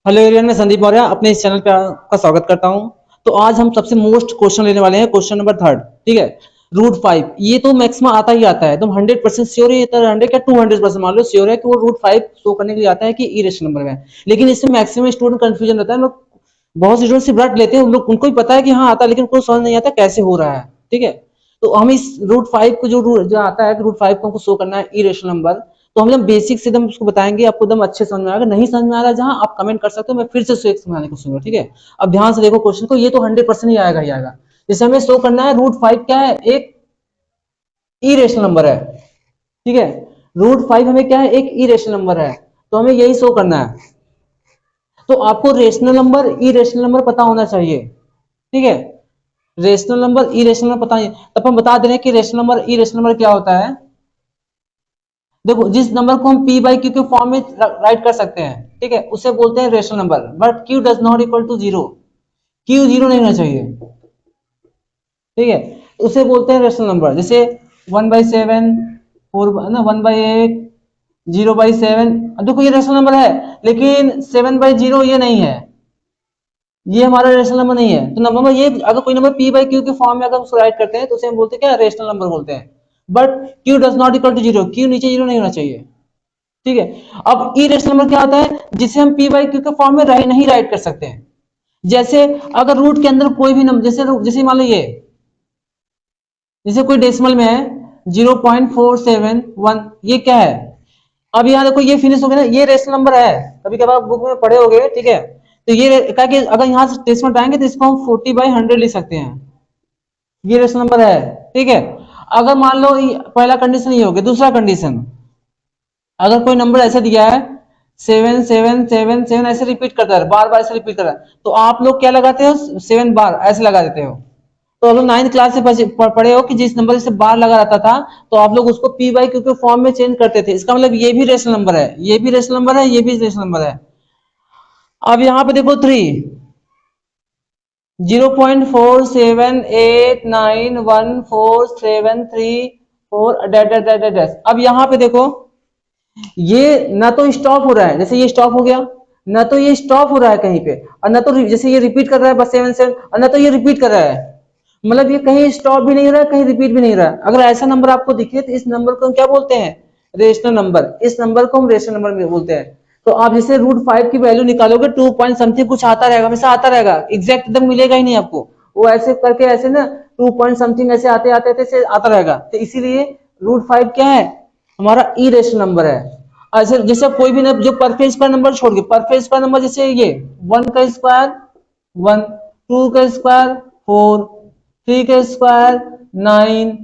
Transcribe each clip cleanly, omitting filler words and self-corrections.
Hello everyone, मैं संदीप मौर्य अपने इस चैनल पे का स्वागत करता हूं। तो आज हम सबसे मोस्ट क्वेश्चन लेने वाले हैं, क्वेश्चन नंबर थर्ड। ठीक है, रूट फाइव। ये तो मैक्सिमम आता ही आता है, तुम 100% श्योर है, 100 क्या 200% मान लो श्योर है कि वो रूट फाइव शो करने के लिए आता है कि इरेशनल नंबर में। लेकिन इसमें मैक्सिमम स्टूडेंट कंफ्यूजन रहता है। लोग बहुत से स्टूडेंट सिर्फ रट लेते हैं, उन लोग उनको ही पता है कि हाँ आता है, लेकिन उनको समझ नहीं आता कैसे हो रहा है। ठीक है, तो हम इस रूट फाइव को जो आता है रूट फाइव को हमको शो करना है इरेशनल नंबर, तो हम लोग बेसिक से एकदम उसको बताएंगे, आपको एकदम अच्छे समझ में आएगा। नहीं समझ में आ रहा जहां आप कमेंट कर सकते हो, मैं फिर से एक समझाने को सुनूंगा। ठीक है, अब ध्यान से देखो क्वेश्चन को, ये तो 100% ही आएगा ही आएगा। जैसे हमें शो करना है रूट फाइव क्या है, एक इरेशनल नंबर है। ठीक है, रूट फाइव हमें क्या है, एक इरेशनल नंबर है, तो हमें यही शो करना है। तो आपको रेशनल नंबर इरेशनल नंबर पता होना चाहिए। ठीक है, रेशनल नंबर इरेशनल नंबर पता नहीं, तब हम बता दे रहे हैं कि रेशनल नंबर इरेशनल नंबर क्या होता है। देखो, जिस नंबर को हम p बाई क्यू के फॉर्म में राइट कर सकते हैं, ठीक है, उसे बोलते हैं rational number. But q does not equal to zero, q zero नहीं होना चाहिए। ठीक है, उसे बोलते हैं रेशनल नंबर। जैसे 1/7, 4 ना 1/8, 0/7। देखो ये रेशनल नंबर है, लेकिन 7/0 ये नहीं है, ये हमारा रेशनल नंबर नहीं है। तो नंबर ये, अगर कोई नंबर p बाई क्यू के फॉर्म में अगर उसको राइट करते हैं तो उसे हम बोलते हैं क्या, रेशनल नंबर बोलते हैं। But q does not equal to zero, q नीचे जीरो नहीं होना चाहिए। ठीक है, अब इरेशनल नंबर क्या होता है, जिसे हम p बाई क्यू के फॉर्म में नहीं राइट कर सकते हैं। जैसे अगर रूट के अंदर कोई भी नंबर, जैसे जैसे मान लो ये, जैसे कोई डेसिमल में है 0.471, ये क्या है। अब यहाँ देखो ये फिनिश हो गया ना, ये रेशनल नंबर है, कभी कभार आप बुक में पढ़े होंगे। ठीक है, तो ये क्या कि अगर यहाँ से डेसिमल आएंगे तो इसको हम 40/100 लिख सकते हैं, ये रेशनल नंबर है। ठीक है, अगर मान लो पहला कंडीशन ये हो गया, दूसरा कंडीशन, अगर कोई नंबर ऐसे दिया है 7 7 7 7 ऐसे रिपीट करता है, बार बार ऐसे रिपीट कर रहा है, तो आप लोग क्या लगाते हो, 7 बार ऐसे लगा देते हो। तो आप लोग 9th क्लास से पढ़े हो कि जिस नंबर से बार लगा रहता था, तो आप लोग उसको p बाई क्यू के फॉर्म में चेंज करते थे। इसका मतलब ये भी रेशनल नंबर है, ये भी रेशनल नंबर है, ये भी रेशनल नंबर है। अब यहाँ पे देखो 3, 0.47891473 अब यहाँ पे देखो, ये ना तो स्टॉप हो रहा है, जैसे ये स्टॉप हो गया, ना तो ये स्टॉप हो रहा है कहीं पे, और ना तो जैसे ये रिपीट कर रहा है बस 7 7, और ना तो ये रिपीट कर रहा है। मतलब ये कहीं स्टॉप भी नहीं हो रहा है, कहीं रिपीट भी नहीं हो रहा है। अगर ऐसा नंबर आपको दिखे तो इस नंबर को हम क्या बोलते हैं, रेशनल नंबर। इस नंबर को हम रेशनल नंबर में बोलते हैं। तो आप जैसे रूट फाइव की वैल्यू निकालोगे, 2 पॉइंट समथिंग कुछ आता रहेगा, हमेशा आता रहेगा, एग्जैक्ट एकदम मिलेगा ही नहीं आपको। वो ऐसे करके ऐसे ना 2 पॉइंट समथिंग ऐसे आते आते आते आता रहेगा। तो इसीलिए रूट फाइव क्या है, हमारा इरेशनल नंबर है। ऐसे जैसे कोई भी जो परफेक्ट स्क्वायर नंबर छोड़ के, परफेक्ट स्क्वायर नंबर जैसे ये 1 का स्क्वायर 1, 2 का स्क्वायर 4, 3 का स्क्वायर 9,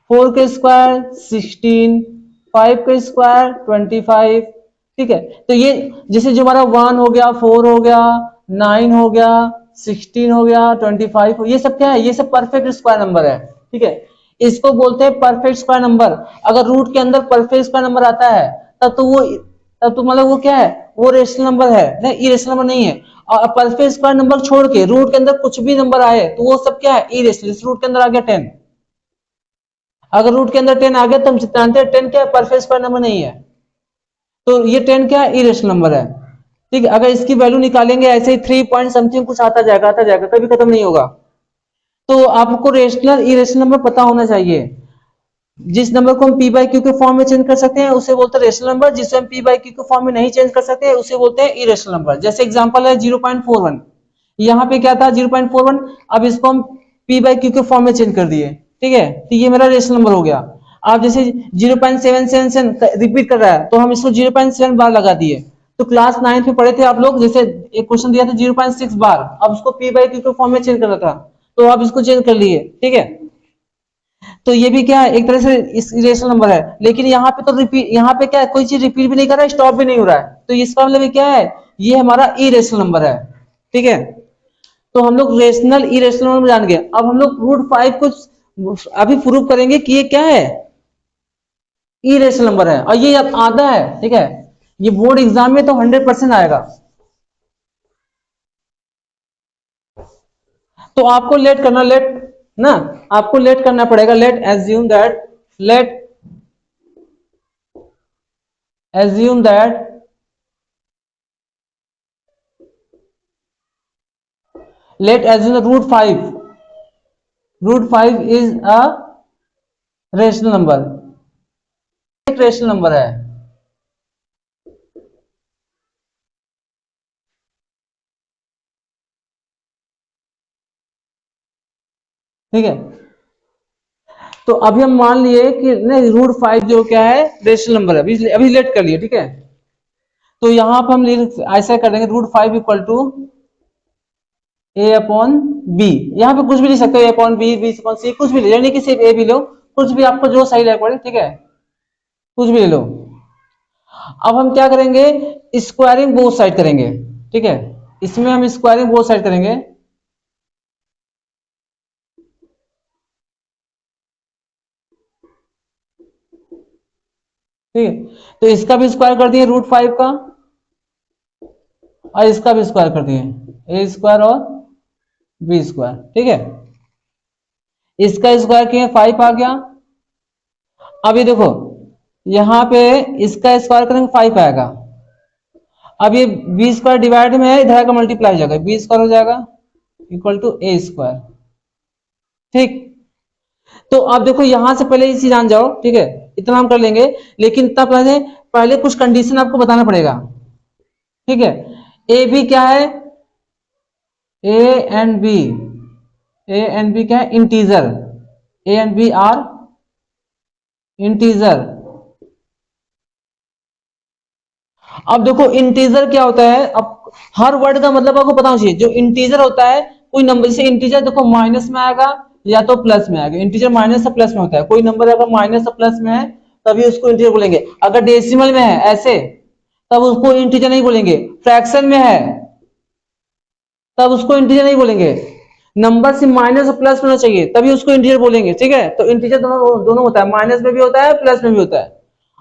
4 का स्क्वायर 16, 5 का स्क्वायर 25। ठीक है, तो ये जैसे जो हमारा 1 हो गया, 4 हो गया, 9 हो गया, 16 हो गया, 25, ये सब क्या है, ये सब परफेक्ट स्क्वायर नंबर है। ठीक है, इसको बोलते हैं परफेक्ट स्क्वायर नंबर। अगर रूट के अंदर परफेक्ट स्क्वायर नंबर आता है तब तो मतलब वो क्या है, वो रेशनल नंबर है, नहीं इरेशनल नंबर नहीं है। और परफेक्ट स्क्वायर नंबर छोड़ के रूट के अंदर कुछ भी नंबर आए तो वो सब क्या है, इरेशनल। रूट के अंदर आ गया 10, अगर रूट के अंदर 10 आ गया तो हम जानते हैं 10 क्या है, परफेक्ट स्क्वायर नंबर नहीं है, तो ये 10 क्या है, इरेशनल नंबर है। ठीक है, अगर इसकी वैल्यू निकालेंगे ऐसे ही 3 पॉइंट समथिंग कुछ आता जाएगा, कभी खत्म नहीं होगा। तो आपको रेशनल इरेशनल नंबर पता होना चाहिए। जिस नंबर को हम p बाई क्यू के फॉर्म में चेंज कर सकते हैं उसे बोलते हैं रेशनल नंबर, जिसे हम p बाई क्यू के फॉर्म में नहीं चेंज कर सकते उसे बोलते हैं इरेशनल नंबर। जैसे एग्जांपल है 0.41, यहाँ पे क्या था 0.41, अब इसको हम p बाई क्यू के फॉर्म में चेंज कर दिए। ठीक है, तो ये मेरा रेशनल नंबर हो गया। आप जैसे 0.777 रिपीट कर रहा है, तो हम इसको 0.7 बार लगा दिए। तो क्लास 9 में पढ़े थे आप लोग, जैसे एक क्वेश्चन दिया था 0.6 बार, अब उसको p बाई क्यू के फॉर्म में चेंज करना था, तो आप इसको चेंज कर लिए। ठीक है, तो ये भी क्या है, एक तरह से इरेशनल नंबर है। लेकिन यहाँ पे तो रिपीट, यहाँ पे क्या है, कोई चीज रिपीट भी नहीं कर रहा है, स्टॉप भी नहीं हो रहा है, तो इसका मतलब क्या है, ये हमारा इरेशनल नंबर है। ठीक है, तो हम लोग रेशनल इरेशनल नंबर जान गए। अब हम लोग रूट फाइव को अभी प्रूव करेंगे कि ये क्या है, इरेशनल नंबर है, और ये अब आधा है। ठीक है, ये बोर्ड एग्जाम में तो 100% आएगा। तो आपको लेट ना, आपको लेट करना पड़ेगा। Let assume that let assume root five is a rational number, एक रेशनल नंबर है। ठीक है, तो अभी हम मान लिए कि नहीं रूट फाइव जो क्या है रेशनल नंबर है, अभी लेट कर लिए। ठीक है, तो यहां पर हम ऐसा करेंगे root five equal to A upon B, यहाँ पे कुछ भी लिख सकते हो, A upon B, B upon C, कुछ भी ले, यानी कि सिर्फ ए भी लो, कुछ भी आपको जो सही लगे पड़े। ठीक है, कुछ भी ले लो। अब हम क्या करेंगे, स्क्वायरिंग बोथ साइड करेंगे। ठीक है, इसमें हम स्क्वायरिंग बोथ साइड करेंगे। ठीक है, तो इसका भी स्क्वायर कर दिए रूट फाइव का, और इसका भी स्क्वायर कर दिए, ए स्क्वायर और बी स्क्वायर। ठीक है, इसका स्क्वायर किए फाइव आ गया। अब ये देखो, यहां पे इसका स्क्वायर करेंगे फाइव आएगा। अब ये बी स्क्वायर डिवाइड में है, इधर का मल्टीप्लाई हो जाएगा, बी स्क्वायर हो जाएगा इक्वल टू ए स्क्वायर। ठीक, तो अब देखो यहां से पहले इसी जान जाओ। ठीक है, इतना हम कर लेंगे, लेकिन इतना पहले पहले कुछ कंडीशन आपको बताना पड़ेगा। ठीक है, ए बी क्या है, A and B, A and B क्या है integer, A and B are integer. अब देखो इंटीजर क्या होता है, अब हर वर्ड का मतलब आपको पता होना चाहिए। जो इंटीजर होता है कोई नंबर, जैसे इंटीजर देखो माइनस में आएगा या तो प्लस में आएगा, इंटीजर माइनस से प्लस में होता है। कोई नंबर अगर माइनस से प्लस में है तभी उसको इंटीजर बोलेंगे। अगर डेसिमल में है ऐसे तब उसको इंटीजर नहीं बोलेंगे, फ्रैक्शन में है तब उसको इंटीजर नहीं बोलेंगे, नंबर से माइनस और प्लस में होना चाहिए तभी उसको इंटीजर बोलेंगे। ठीक है, तो इंटीजर दोनों दोनों होता है, माइनस में भी होता है प्लस में भी होता है।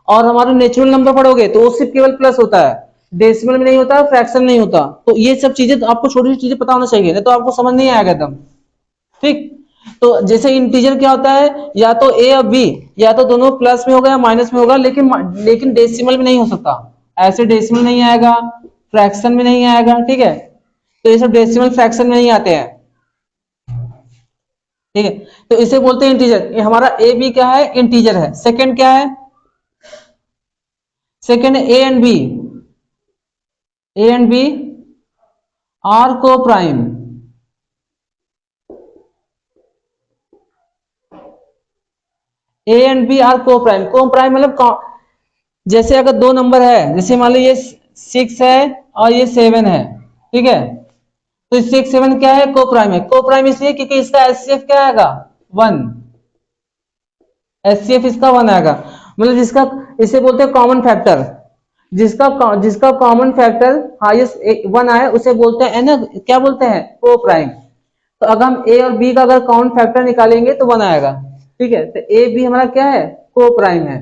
और हमारे नेचुरल नंबर पढ़ोगे तो वो सिर्फ केवल प्लस होता है, डेसिमल में नहीं होता, फ्रैक्शन नहीं होता। तो ये सब चीजें तो आपको छोटी छोटी चीजें पता होना चाहिए, नहीं तो आपको समझ नहीं आएगा एकदम। ठीक, तो जैसे इंटीजर क्या होता है, या तो ए और बी, या तो दोनों प्लस में होगा या माइनस में होगा, लेकिन डेसिमल में नहीं हो सकता। ऐसे डेसिमल नहीं आएगा, फ्रैक्शन में नहीं आएगा। ठीक है, तो ये सब डेसिमल फ्रैक्शन में नहीं आते हैं। ठीक है, तो इसे बोलते हैं इंटीजर। हमारा ए बी क्या है, इंटीजर है। सेकंड क्या है, second A and B, A and B are coprime. A and B are coprime मतलब जैसे अगर दो नंबर है, जैसे मान लो ये 6 है और ये 7 है। ठीक है, तो 6 7 क्या है, को प्राइम है। को प्राइम इसलिए क्योंकि इसका एचसीएफ क्या आएगा, 1, एचसीएफ इसका 1 आएगा। मतलब जिसका, इसे बोलते हैं कॉमन फैक्टर, जिसका कॉमन फैक्टर हाईएस्ट 1 आए उसे बोलते हैं ना, क्या बोलते हैं, को प्राइम। तो अगर हम ए और बी का अगर कॉमन फैक्टर निकालेंगे तो 1 आएगा। ठीक है, तो ए बी हमारा क्या है, को प्राइम है।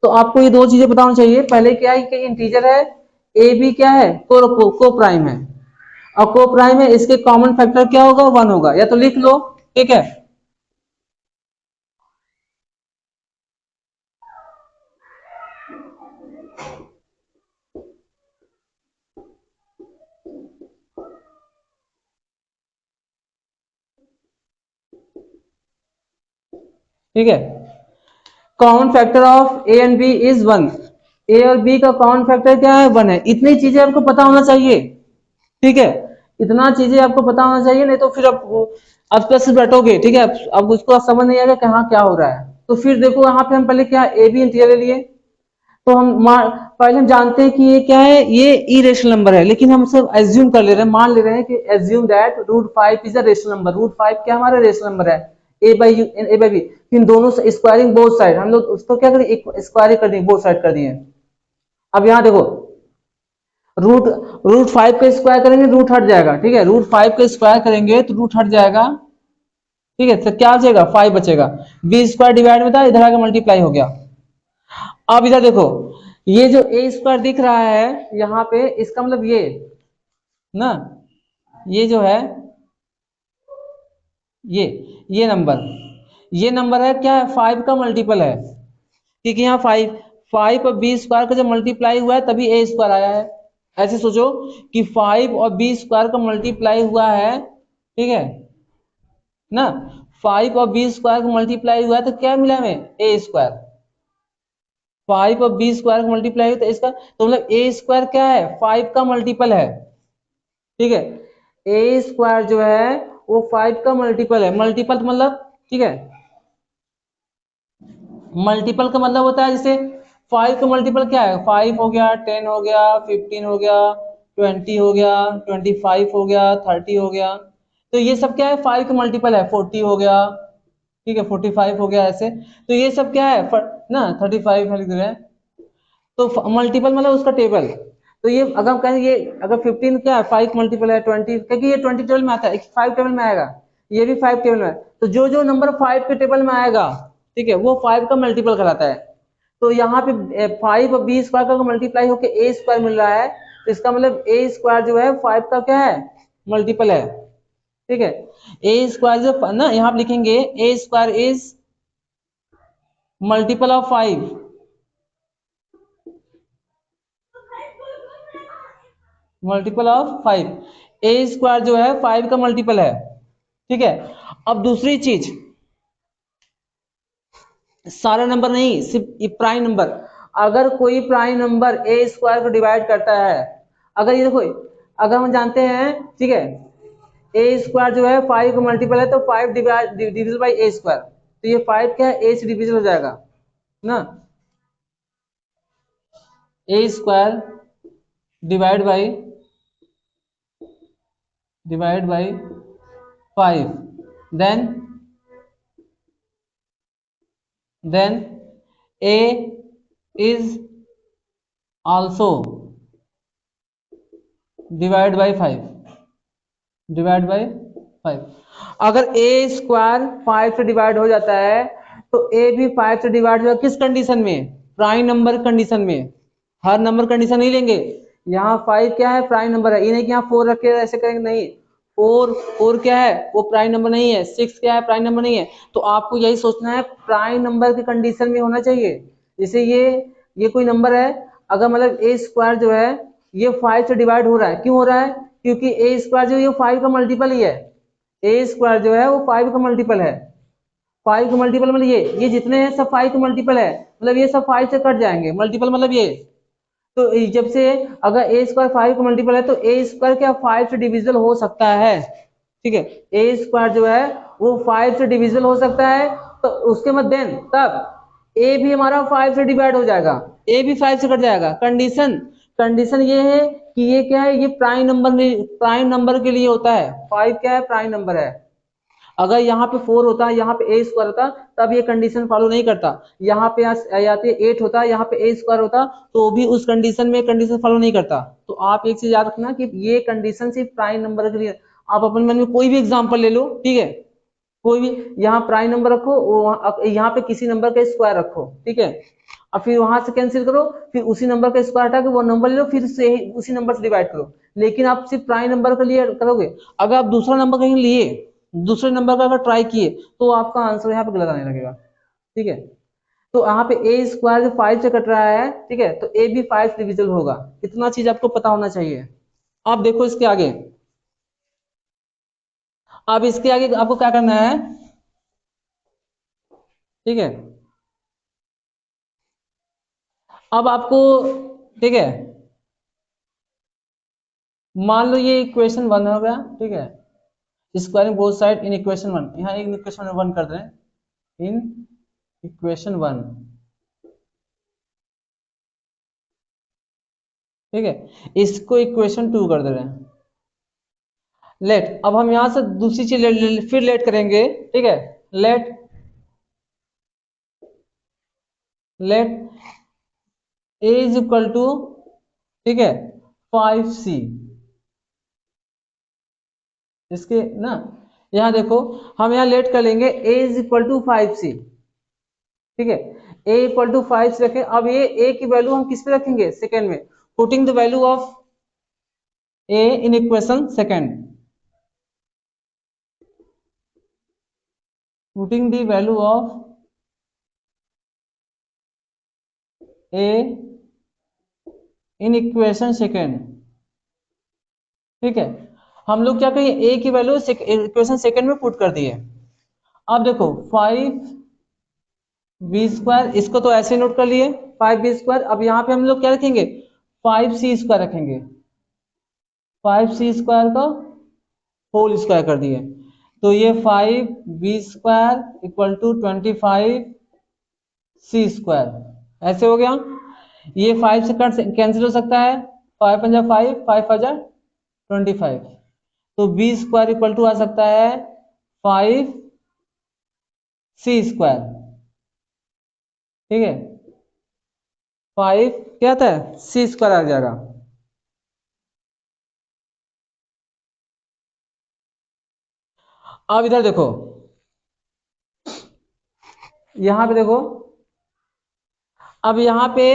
तो आपको ये दो चीजें बताना चाहिए, पहले क्या है कि इंटीजर है, ए बी क्या है, को प्राइम है, और को प्राइम है, इसके कॉमन फैक्टर क्या होगा, 1 होगा, या तो लिख लो। ठीक है, ठीक है, common factor of A and B is 1, ए और बी का कॉमन फैक्टर क्या है, 1 है। इतनी चीजें आपको पता होना चाहिए। ठीक है, इतना चीजें आपको पता होना चाहिए, नहीं तो फिर आप बस बैठोगे। ठीक है, अब उसको समझ नहीं आएगा कहाँ क्या हो रहा है। तो फिर देखो यहाँ पे हम पहले क्या ए बी इंटीजर ले लिए, तो पहले हम जानते हैं कि ये क्या है, ये इरेशनल नंबर है, लेकिन हम सब एज्यूम कर ले रहे हैं, मान ले रहे हैं कि assume that root five is a rational number. Root five क्या हमारा रेशनल नंबर है, ए बाई बी। फिर दोनों स्क्वायरिंग बोथ साइड, हम लोग उसको क्या करें, स्क्वायरिंग कर दिए, बोथ साइड कर दिए। अब यहाँ देखो, रूट रूट फाइव का स्क्वायर करेंगे रूट हट जाएगा। ठीक है, रूट फाइव का स्क्वायर करेंगे तो रूट हट जाएगा। ठीक है, तो क्या बचेगा, 5 बचेगा। बी स्क्वायर डिवाइड में था, इधर आके मल्टीप्लाई हो गया। अब इधर देखो, ये जो ए स्क्वायर दिख रहा है यहाँ पे, इसका मतलब ये ना, ये जो है, ये ये नंबर है क्या है, 5 का मल्टीपल है। क्योंकि यहाँ 5 और बी स्क्वायर का जब मल्टीप्लाई हुआ है तभी ए स्क्वायर आया है। ऐसे सोचो कि 5 और बी स्क्वायर का मल्टीप्लाई हुआ है ठीक है ना। 5 और बी स्क्वायर को मल्टीप्लाई हुआ है तो क्या मिला हमें, ए स्क्वायर। 5 और बी स्क्वायर को मल्टीप्लाई हुआ तो इसका तो मतलब ए स्क्वायर क्या है, 5 का मल्टीपल है। ठीक है, ए स्क्वायर जो है वो 5 का मल्टीपल है। मल्टीपल मतलब, ठीक है, मल्टीपल का मतलब होता है जैसे 5 का मल्टीपल क्या है, 5 हो गया, 10 हो गया, 15 हो गया, 20 हो गया, 25 हो गया, 30 हो गया। तो ये सब क्या है, 5 का मल्टीपल है। 40 हो गया, ठीक है, 45 हो गया, ऐसे। तो ये सब क्या है ना, 35 लिख रहे हैं। तो मल्टीपल मतलब उसका टेबल। तो ये अगर हम कहें, ये अगर 15 क्या है, 5 मल्टीपल है 20, क्योंकि ये 20 टेबल में आता है, 5 टेबल में आएगा, ये भी 5 टेबल में है। तो जो जो नंबर 5 के टेबल में आएगा, ठीक है, वो 5 का मल्टीपल कहलाता है। तो यहाँ पे 5 और बी स्क्वायर का मल्टीप्लाई होकर ए स्क्वायर मिल रहा है, तो इसका मतलब ए स्क्वायर जो है 5 का क्या है, मल्टीपल है। ठीक है, ए स्क्वायर जो ना यहाँ पे लिखेंगे, A square is multiple of 5, multiple of 5। A square जो है 5 का मल्टीपल है। ठीक है, अब दूसरी चीज, सारा नंबर नहीं, सिर्फ प्राइम नंबर। अगर कोई प्राइम नंबर ए स्क्वायर को डिवाइड करता है, अगर ये देखो, अगर हम जानते हैं, ठीक है, ए स्क्वायर जो है 5 का मल्टीपल है, तो 5 डिविजल बाई ए स्क्वायर, तो ये 5 क्या है, ए से डिविजल हो जाएगा ना। A square divide by, divide by 5, then then a is also divide by 5, divide by 5। अगर ए स्क्वायर 5 से डिवाइड हो जाता है, तो ए भी 5 से डिवाइड हो जाएगा। किस कंडीशन में, प्राइम नंबर कंडीशन में। हर नंबर कंडीशन नहीं लेंगे। यहाँ 5 क्या है, प्राइम नंबर है, ये नहीं कि यहाँ 4 रख के ऐसे करेंगे, नहीं। 4 क्या है, वो प्राइम नंबर नहीं है। 6 क्या है, प्राइम नंबर नहीं है। तो आपको यही सोचना है, प्राइम नंबर की कंडीशन में होना चाहिए। जैसे ये कोई नंबर है, अगर मतलब ए स्क्वायर जो है ये 5 से डिवाइड हो रहा है, क्यों हो रहा है, क्योंकि ए स्क्वायर जो ये 5 का मल्टीपल ही है। ए स्क्वायर जो है वो 5 का मल्टीपल है। 5 का मल्टीपल मतलब ये जितने हैं सब 5 का मल्टीपल है, मतलब ये सब 5 से कट जाएंगे, मल्टीपल मतलब ये। तो जब से अगर ए स्क्वायर 5 का मल्टीपल है, तो ए स्क्वायर क्या 5 से डिविजल हो सकता है। ठीक है, ए स्क्वायर जो है वो 5 से डिविजल हो सकता है। तो उसके बाद देन तब ए भी हमारा 5 से डिवाइड हो जाएगा, ए भी 5 से कट जाएगा। कंडीशन, कंडीशन ये है कि ये क्या है, ये प्राइम नंबर, प्राइम नंबर के लिए होता है। 5 क्या है, प्राइम नंबर है। अगर यहाँ पे 4 होता है, यहाँ पे ए स्क्वायर होता, तब ये कंडीशन फॉलो नहीं करता। यहाँ पे या तो 8 होता, यहाँ पे ए स्क्वायर होता, तो भी उस कंडीशन में कंडीशन फॉलो नहीं करता। तो आप एक चीज याद रखना कि ये कंडीशन सिर्फ प्राइम नंबर के लिए। आप अपने मन में कोई भी एग्जांपल ले लो, ठीक है, कोई भी, यहाँ प्राइम नंबर रखो, यहाँ पे किसी नंबर का स्क्वायर रखो, ठीक है, और फिर वहां से कैंसिल करो, फिर उसी नंबर का स्क्वायर हटा के वो नंबर ले लो, फिर से उसी नंबर से डिवाइड करो। लेकिन आप सिर्फ प्राइम नंबर के लिए करोगे। अगर आप दूसरा नंबर कहीं लिए, दूसरे नंबर का अगर ट्राई किए, तो आपका आंसर यहाँ पे गलत आने लगेगा। ठीक है, तो यहाँ पे ए स्क्वायर जो 5 से कट रहा है, ठीक है, तो ए भी 5 डिविजल होगा। इतना चीज आपको पता होना चाहिए। आप देखो इसके आगे, अब इसके आगे आपको क्या करना है, ठीक है, अब आपको, ठीक है, मान लो ये इक्वेशन 1 हो गया, ठीक है, squaring both side in equation 1, यहाँ एक इक्वेशन 1 कर रहे हैं, इन इक्वेशन 1, ठीक है, इसको इक्वेशन 2 कर दे रहे हैं। लेट, अब हम यहां से दूसरी चीज फिर लेट करेंगे, ठीक है, let, let A is equal to, ठीक है, 5c। इसके ना, यहाँ देखो, हम यहाँ लेट कर लेंगे a is equal to 5c, ठीक है, a इक्वल टू 5 रखें। अब ये a की वैल्यू हम किस पे रखेंगे, सेकेंड में, putting the value of a in equation second, putting the value of a in equation second, ठीक है। हम लोग क्या करें, ए की वैल्यू इक्वेशन सेकंड में पुट कर दिए। अब देखो 5b², इसको तो ऐसे नोट कर लिए 5b²। अब यहाँ पे हम लोग क्या रखेंगे, 5c² रखेंगे, 5c² का होल स्क्वायर कर दिए। तो ये 5b² इक्वल टू 25c², ऐसे हो गया। ये 5 से कट कैंसिल हो सकता है, 5 पंजा 5, 5 पंजा 25, तो b² इक्वल टू आ सकता है 5c²। ठीक है, 5 क्या आता है, c² आ जाएगा। अब इधर देखो, यहां पे देखो, अब यहाँ पे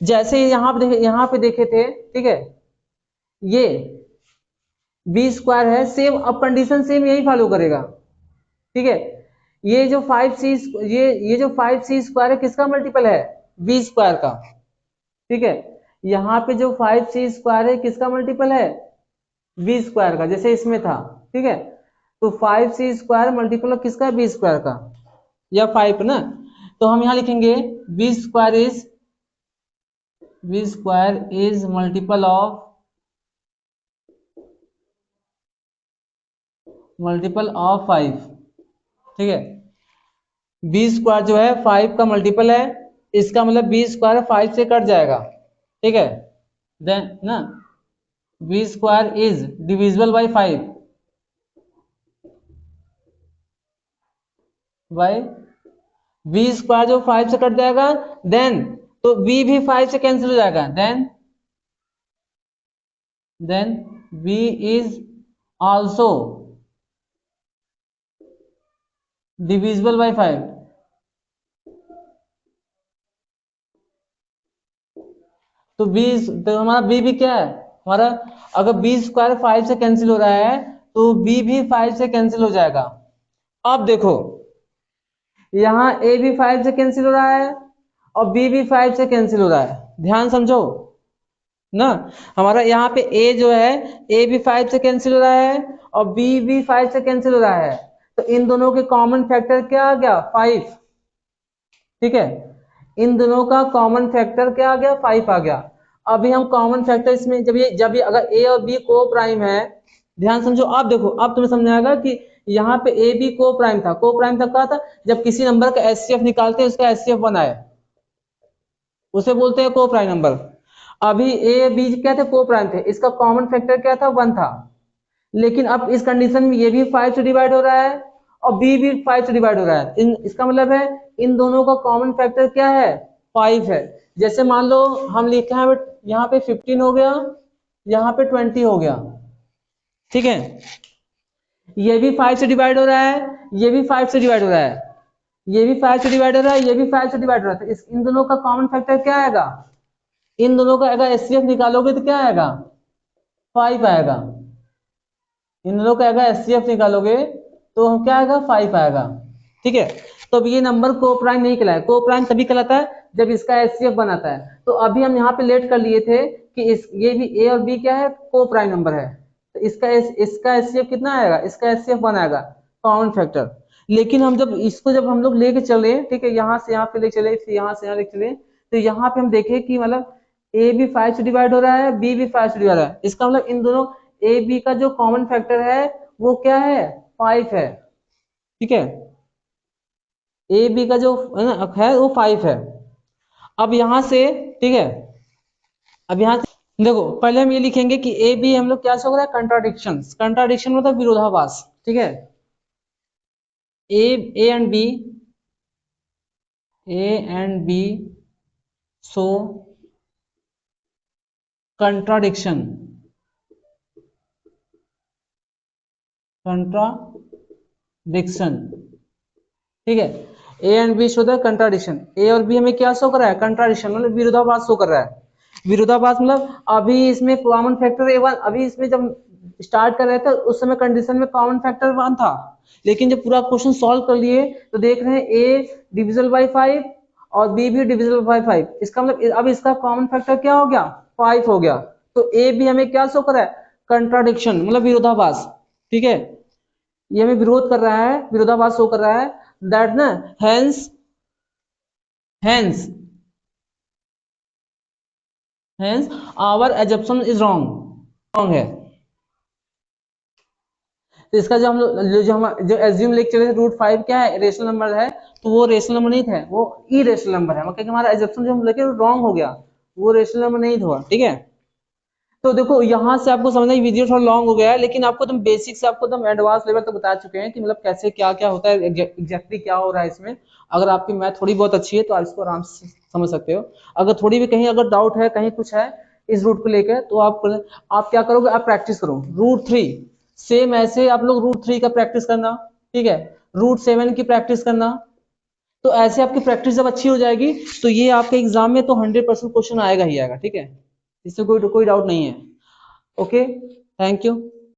जैसे यहाँ पे देखे थे, ठीक है, ये b² है, सेम अब कंडीशन सेम यही फॉलो करेगा। ठीक है, ये जो 5c, ये जो 5c² है किसका मल्टीपल है, b² का। ठीक है, यहाँ पे जो 5c² है किसका मल्टीपल है, b² का, जैसे इसमें था। ठीक है, तो 5c² मल्टीपल किसका, b² का, या 5 ना। तो हम यहाँ लिखेंगे b² इज मल्टीपल ऑफ 5। ठीक है, b² जो है 5 का मल्टीपल है, इसका मतलब b² 5 से कट जाएगा। ठीक है, देन ना b² is divisible by 5, by b² जो 5 से कट जाएगा, देन तो b भी 5 से कैंसिल हो जाएगा, then b is also divisible by 5। तो तो हमारा b भी क्या है, हमारा अगर b² 5 से कैंसिल हो रहा है तो b भी 5 से कैंसिल हो जाएगा। अब देखो, यहाँ a भी 5 से कैंसिल हो रहा है और b भी 5 से कैंसिल हो रहा है, ध्यान समझो ना। हमारा यहाँ पे a जो है, a भी 5 से कैंसिल हो रहा है और b भी 5 से कैंसिल हो रहा है, तो इन दोनों के कॉमन फैक्टर क्या आ गया, 5। ठीक है, इन दोनों का कॉमन फैक्टर क्या आ गया, 5 आ गया। अभी हम कॉमन फैक्टर इसमें जब ये अगर a और b को प्राइम है, ध्यान समझो। अब देखो, अब तुम्हें समझ आएगा कि यहाँ पे a b को प्राइम था। को प्राइम तब कहा था, जब किसी नंबर का एचसीएफ निकालते हैं, उसका एचसीएफ बनाए, उसे बोलते हैं को प्राइम नंबर। अभी ए बी क्या थे, को प्राइम थे, इसका कॉमन फैक्टर क्या था, 1 था। लेकिन अब इस कंडीशन में ये भी 5 से डिवाइड हो रहा है और बी भी 5 से डिवाइड हो रहा है। इसका मतलब है इन दोनों का कॉमन फैक्टर क्या है, 5 है। जैसे मान लो हम लिखे हैं, यहाँ पे 15 हो गया, यहाँ पे 20 हो गया। ठीक है, ये भी 5 से डिवाइड हो रहा है, ये भी 5 से डिवाइड हो रहा है, ये भी 5 से डिवाइड हो रहा है, ये भी 5 से डिवाइड हो रहा है। इन दोनों का कॉमन फैक्टर क्या आएगा, इन दोनों का अगर एचसीएफ निकालोगे तो क्या आएगा, 5 आएगा। इन दोनों का अगर एचसीएफ निकालोगे तो क्या आएगा, 5 आएगा। ठीक है, तो अब ये नंबर को प्राइम नहीं कहलाया। को प्राइम तभी कहलाता है जब इसका एचसीएफ बनाता है। तो अभी हम यहाँ पे लेट कर लिए थे कि ये भी ए और बी क्या है, को प्राइम नंबर है, तो इसका एचसीएफ कितना आएगा, इसका एचसीएफ बनाएगा कॉमन फैक्टर। लेकिन जब हम लोग लेके चले, ठीक है, यहाँ से यहाँ पे लेके चले, फिर यहाँ से यहाँ लेके चले, तो यहाँ पे हम देखे कि मतलब ए भी 5 से डिवाइड हो रहा है, बी भी 5 से डिवाइड हो रहा है। इसका मतलब इन दोनों ए बी का जो कॉमन फैक्टर है वो क्या है, 5 है। ठीक है, ए बी का जो है वो 5 है। अब यहां से, ठीक है, अब यहां से देखो, पहले हम ये लिखेंगे कि ए बी हम लोग क्या शो कर रहा है, कंट्राडिक्शन। कंट्राडिक्शन मतलब विरोधाभास। ठीक है, A and B, A and B show contradiction, contradiction. ठीक है, A and B show the contradiction. A और बी हमें क्या शो कर रहा है, कंट्राडिक्शन मतलब विरोधाभास शो कर रहा है। विरोधाभास मतलब अभी इसमें कॉमन फैक्टर ए वन, अभी इसमें जब स्टार्ट कर रहे थे उस समय कंडीशन में कॉमन फैक्टर 1 था, लेकिन जब पूरा क्वेश्चन सॉल्व कर लिए तो देख रहे हैं ए डिविजिबल बाई 5 और बी भी डिविजिबल बाई 5। इसका मतलब अब इसका कॉमन फैक्टर क्या हो गया, 5 हो गया। तो ए भी हमें क्या शो कर रहा है, कंट्राडिक्शन मतलब विरोधाभास, ठीक है, ये हमें विरोध कर रहा है, विरोधाभास शो कर रहा है, दैट ना hence hence hence our assumption is wrong है। तो इसका जो हम लोग जो एज्यूम लेके चले √5 क्या है, रेशनल नंबर है, तो वो रेशनल नंबर नहीं था, वो इरेशनल नंबर है, मतलब हमारा एजप्शन जो हम लेके रॉन्ग हो गया, वो रेशनल नंबर नहीं था, ठीक है। तो देखो यहाँ से आपको समझना, वीडियो थोड़ा लॉन्ग हो गया है, लेकिन आपको तुम बेसिक से आपको तुम एडवांस लेवल तक बता चुके हैं कि मतलब कैसे क्या क्या होता है, एग्जैक्टली क्या हो रहा है इसमें। अगर आपकी मैथ थोड़ी बहुत अच्छी है तो आप इसको आराम से समझ सकते हो। अगर थोड़ी भी कहीं अगर डाउट है, कहीं कुछ है इस रूट को लेकर, तो आप क्या करोगे, आप प्रैक्टिस करो √3, सेम ऐसे आप लोग √3 का प्रैक्टिस करना, ठीक है, √7 की प्रैक्टिस करना। तो ऐसे आपकी प्रैक्टिस जब अच्छी हो जाएगी तो ये आपके एग्जाम में तो 100% क्वेश्चन आएगा ही आएगा, ठीक है, इससे कोई डाउट नहीं है। Okay, thank you.